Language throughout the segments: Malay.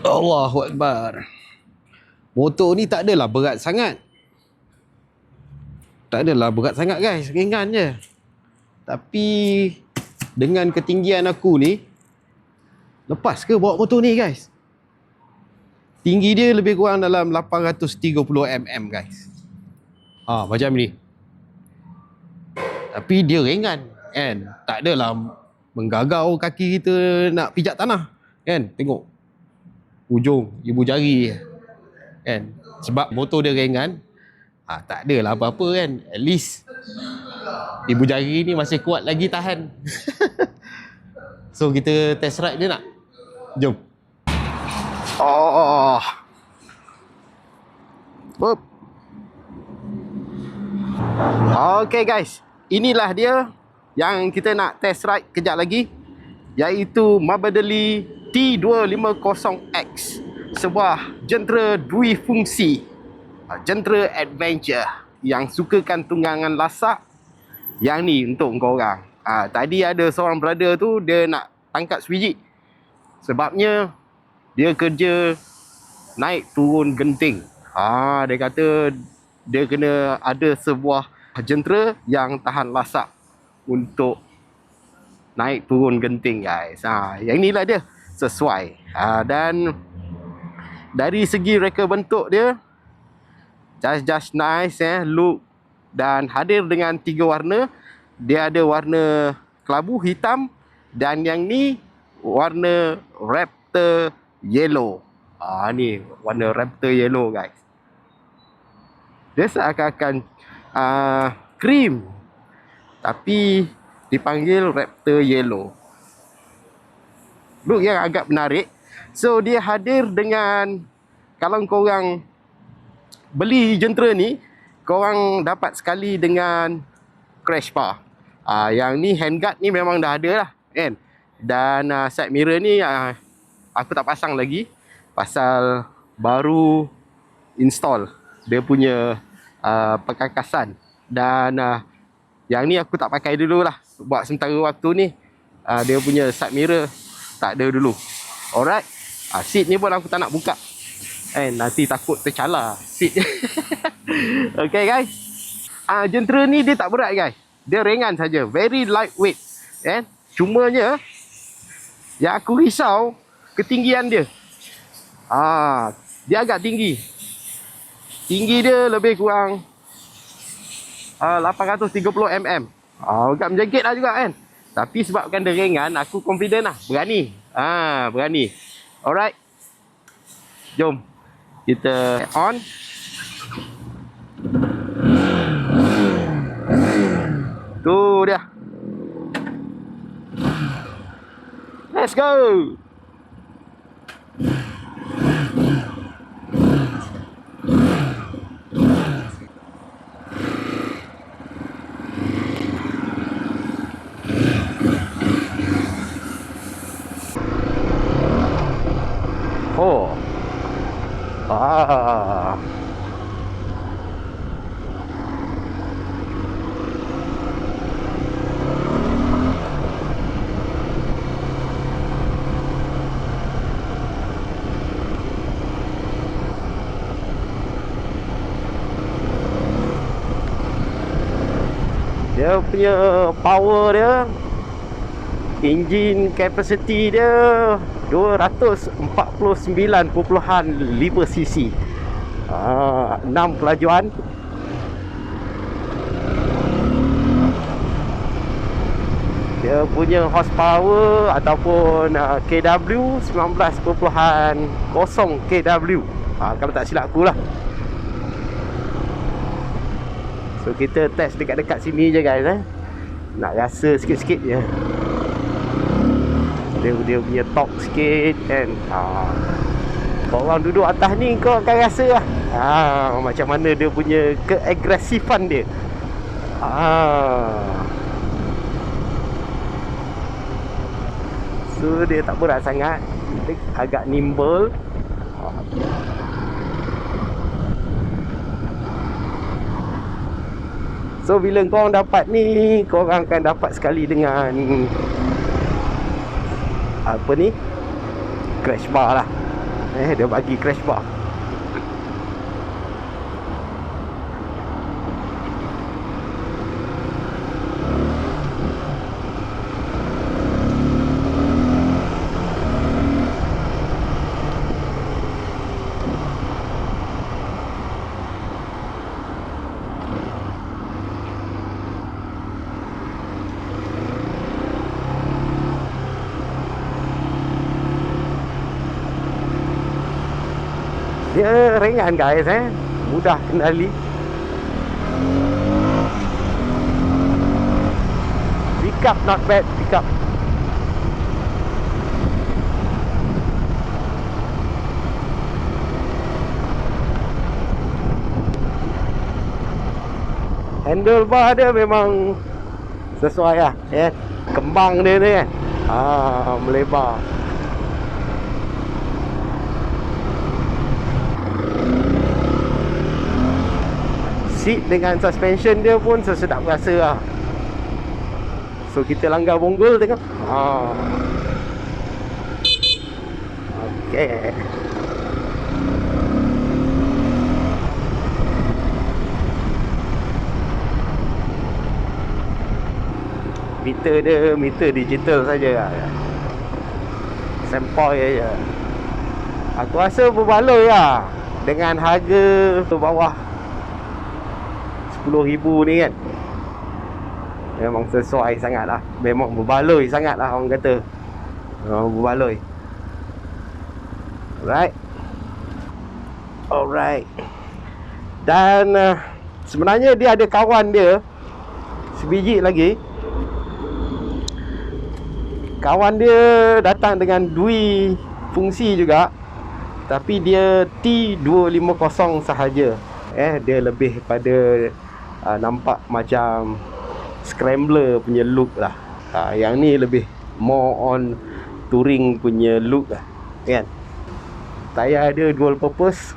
Allahu Akbar. Motor ni tak adalah berat sangat. Tak adalah berat sangat guys, ringan je. Tapi dengan ketinggian aku ni, lepas ke bawa motor ni guys? Tinggi dia lebih kurang dalam 830 mm guys. Macam ni. Tapi dia ringan kan. Tak adalah menggagau kaki kita nak pijak tanah kan. Tengok ujung ibu jari kan. Sebab motor dia ringan, tak adalah apa-apa kan. At least ibu jari ni masih kuat lagi tahan. So kita test ride dia nak? Jom. Okay guys, inilah dia yang kita nak test ride kejap lagi, iaitu Mabadali T250X, sebuah jentera dui-fungsi, jentera adventure yang sukakan tunggangan lasak. Yang ni untuk korang. Tadi ada seorang brother tu, dia nak tangkap sebiji. Sebabnya dia kerja naik turun genting. Dia kata dia kena ada sebuah jentera yang tahan lasak untuk naik turun genting guys. Yang inilah dia sesuai. Dan dari segi reka bentuk dia just nice look, dan hadir dengan 3 warna. Dia ada warna kelabu hitam, dan yang ni warna Raptor yellow. Ni warna Raptor yellow guys. Dia seakan-akan cream, tapi dipanggil Raptor yellow. Look yang agak menarik. So dia hadir dengan, kalau korang beli jentera ni, korang dapat sekali dengan crash bar. Yang ni handguard ni memang dah ada lah kan. Dan side mirror ni aku tak pasang lagi, pasal baru install dia punya perkakasan. Dan yang ni aku tak pakai dulu lah, buat sementara waktu ni. Dia punya side mirror tak ada dulu. Alright. Seat ni pun aku tak nak buka, nanti takut tercalar seat. Okay guys, jentera ni dia tak berat guys, dia ringan saja, very lightweight kan. Cumanya yang aku risau ketinggian dia. Dia agak tinggi. Tinggi dia lebih kurang 830 mm. Agak menjengkit lah juga kan. Tapi sebabkan dia ringan, aku confident lah, berani. Berani. Alright, jom kita on. Tu dia. Let's go. Dia punya power dia, engine capacity dia 249.5 cc. 6 kelajuan. Dia punya horsepower ataupun kW 19.0 kW. Kalau tak silap aku lah. So kita test dekat-dekat sini je guys. Nak rasa sikit-sikit je. Dia punya torque sikit kan. Korang duduk atas ni kau akan rasa lah macam mana dia punya keagresifan dia. So dia tak berat sangat, dia agak nimble. So bila korang dapat ni, korang akan dapat sekali dengan apa ni, crash bar lah. Dia bagi crash bar. Dia ringan guys, mudah kendali. Pick up not bad, pick up. Handlebar dia memang sesuai lah, kembang dia ni melebar. Seat dengan suspension dia pun sesedap rasa lah. So kita langgar bonggol tengok. Okay. Meter dia meter digital saja lah. Sempoi je. Aku rasa berbaloi lah dengan harga bawah 10,000 ni kan. Memang sesuai sangat lah. Memang berbaloi sangat lah orang kata. Berbaloi. Alright. Dan sebenarnya dia ada kawan dia sebiji lagi. Kawan dia datang dengan dui fungsi juga, tapi dia T250 sahaja. Dia lebih pada nampak macam scrambler punya look lah. Yang ni lebih more on touring punya look lah, kan. Tayar dia dual purpose,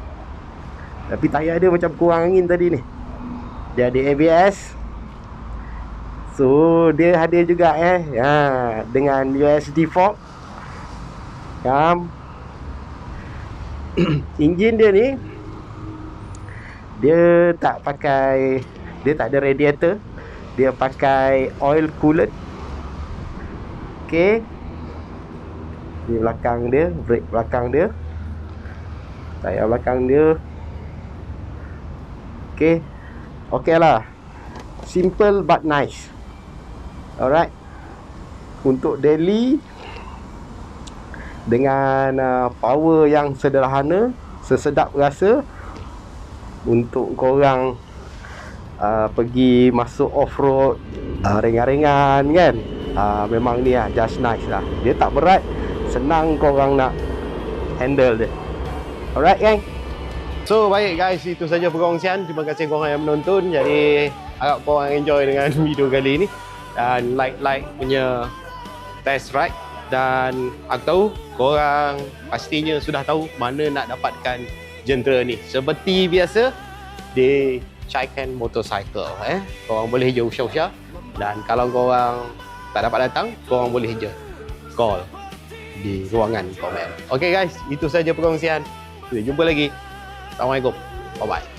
tapi tayar dia macam kurang angin tadi ni. Dia ada ABS. So dia ada juga dengan USD fork. Enjin dia ni, dia tak pakai, dia tak ada radiator. Dia pakai oil coolant. Okay. Ni belakang dia, brake belakang dia, tayar belakang dia. Okay. Okay lah. Simple but nice. Alright. Untuk daily, dengan power yang sederhana, sesedap rasa. Untuk korang pergi masuk off-road ringan-ringan kan, memang ni lah, just nice lah. Dia tak berat, senang korang nak handle dia. Alright gang. So baik guys, itu saja perkongsian. Terima kasih korang yang menonton. Jadi harap korang enjoy dengan video kali ni. Dan like punya test ride. Dan aku tahu korang pastinya sudah tahu mana nak dapatkan Gentra ni. Seperti biasa di Chaiken Motorcycle, korang boleh je usah-usah. Dan kalau korang tak dapat datang, korang boleh je call di ruangan komen. Okay guys, itu saja perkongsian. Kita jumpa lagi. Assalamualaikum. Bye bye.